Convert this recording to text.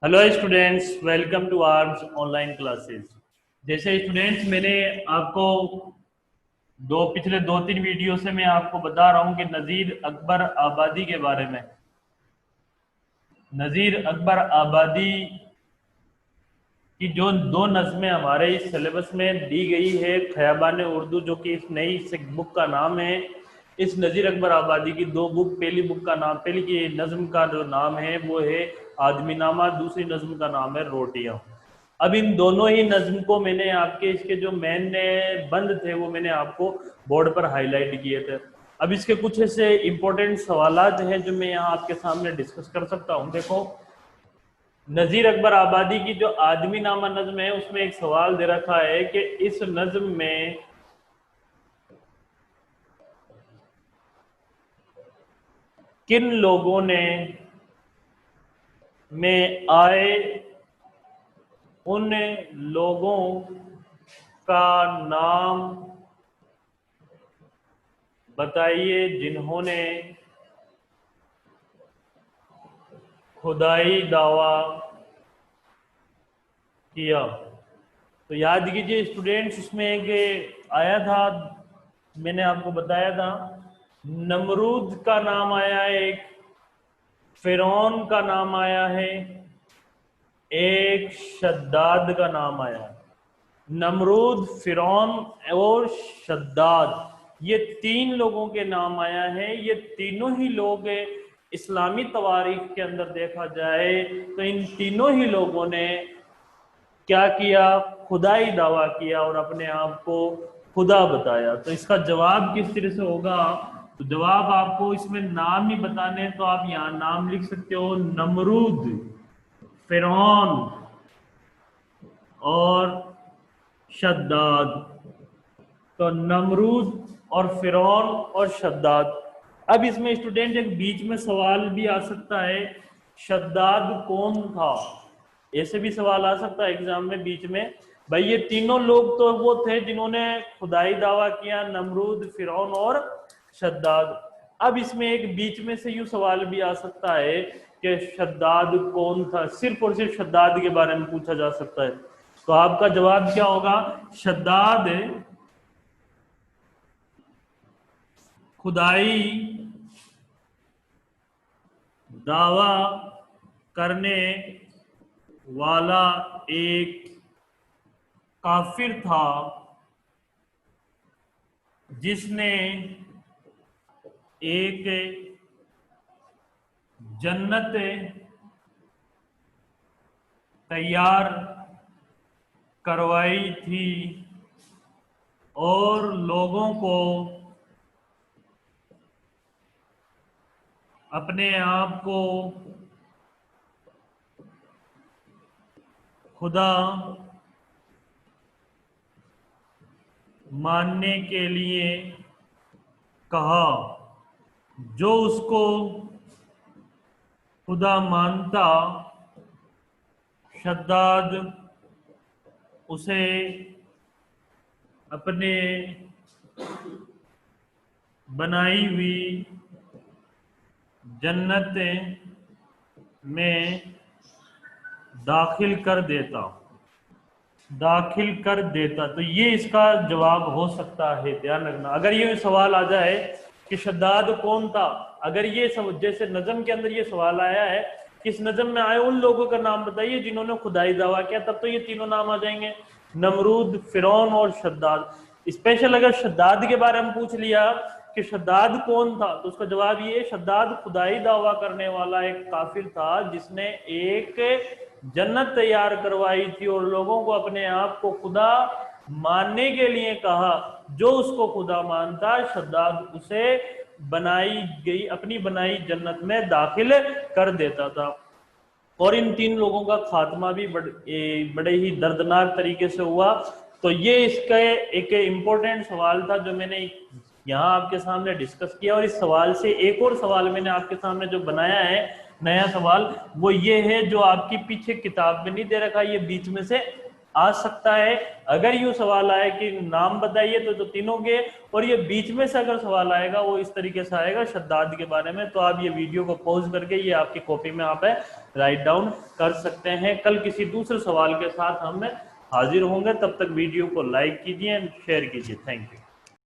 Hello students, welcome to arms online classes. जैसे students, मैंने आपको पिछले दो तीन वीडियो से मैं आपको बता रहा हूँ कि नज़ीर अकबर आबादी के बारे में। नज़ीर अकबर आबादी की जो दो नज़में हमारे इस सिलेबस में दी गई है, खयाबान उर्दू जो कि इस नई बुक का नाम है। इस नज़ीर अकबर आबादी की दो बुक, पहली बुक का नाम, पहली की नज़म का जो नाम है वो है आदमी नामा, दूसरी नज़म का नाम है रोटियां। अब इन दोनों ही नज़म को मैंने आपके इसके जो मेन बंद थे वो मैंने आपको बोर्ड पर हाईलाइट किए थे। अब इसके कुछ ऐसे इंपॉर्टेंट सवालात हैं जो मैं यहाँ आपके सामने डिस्कस कर सकता हूँ। देखो, नज़ीर अकबर आबादी की जो आदमी नामा नज्म है उसमें एक सवाल दे रखा है कि इस नज्म में किन लोगों ने में आए उन लोगों का नाम बताइए जिन्होंने खुदाई दावा किया। तो याद कीजिए स्टूडेंट्स, इसमें एक आया था, मैंने आपको बताया था, नमरूद का नाम आया है, एक फिरौन का नाम आया है, एक शद्दाद का नाम आया है। नमरूद, फिरौन और शद्दाद, ये तीन लोगों के नाम आया है। ये तीनों ही लोग इस्लामी तवारीख के अंदर देखा जाए तो इन तीनों ही लोगों ने क्या किया? खुदाई दावा किया और अपने आप को खुदा बताया। तो इसका जवाब किस तरह से होगा? तो जवाब आपको इसमें नाम ही बताने हैं, तो आप यहाँ नाम लिख सकते हो, नमरूद, फिरौन और शद्दाद। तो नमरूद और फिरौन और शद्दाद। अब इसमें स्टूडेंट एक बीच में सवाल भी आ सकता है, शद्दाद कौन था? ऐसे भी सवाल आ सकता है एग्जाम में बीच में। भाई ये तीनों लोग तो वो थे जिन्होंने खुदाई दावा किया, नमरूद, फिरौन और शद्दाद। अब इसमें एक बीच में से यूं सवाल भी आ सकता है कि शद्दाद कौन था, सिर्फ और सिर्फ शद्दाद के बारे में पूछा जा सकता है। तो आपका जवाब क्या होगा? शद्दाद खुदाई दावा करने वाला एक काफिर था जिसने एक जन्नत तैयार करवाई थी और लोगों को अपने आप को खुदा मानने के लिए कहा। जो उसको खुदा मानता, शद्दाद उसे अपने बनाई हुई जन्नत में दाखिल कर देता। तो ये इसका जवाब हो सकता है, ध्यान रखना। अगर ये सवाल आ जाए कि शद्दाद कौन था, अगर ये जैसे नज़म के अंदर ये सवाल आया है कि इस नज़म में आए उन लोगों का नाम बताइए जिन्होंने खुदाई दावा किया, तब तो ये तीनों नाम आ जाएंगे, नमरूद, फिरौन और शद्दाद। स्पेशल अगर शद्दाद के बारे में पूछ लिया कि शद्दाद कौन था, तो उसका जवाब ये, शद्दाद खुदाई दावा करने वाला एक काफिर था जिसने एक जन्नत तैयार करवाई थी और लोगों को अपने आप को खुदा मानने के लिए कहा। जो उसको खुदा मानता, शद्दाद उसे बनाई गई अपनी बनाई जन्नत में दाखिल कर देता था। और इन तीन लोगों का खात्मा भी बड़े ही दर्दनाक तरीके से हुआ। तो ये इसका एक इम्पोर्टेंट सवाल था जो मैंने यहाँ आपके सामने डिस्कस किया। और इस सवाल से एक और सवाल मैंने आपके सामने जो बनाया है नया सवाल, वो ये है जो आपकी पीछे किताब में नहीं दे रखा, ये बीच में से आ सकता है। अगर यूं सवाल आए कि नाम बताइए तो तीनों के, और ये बीच में से अगर सवाल आएगा वो इस तरीके से आएगा शद्दाद के बारे में, तो आप ये वीडियो को पॉज करके ये आपकी कॉपी में आप राइट डाउन कर सकते हैं। कल किसी दूसरे सवाल के साथ हम हाजिर होंगे, तब तक वीडियो को लाइक कीजिए एंड शेयर कीजिए। Thank you.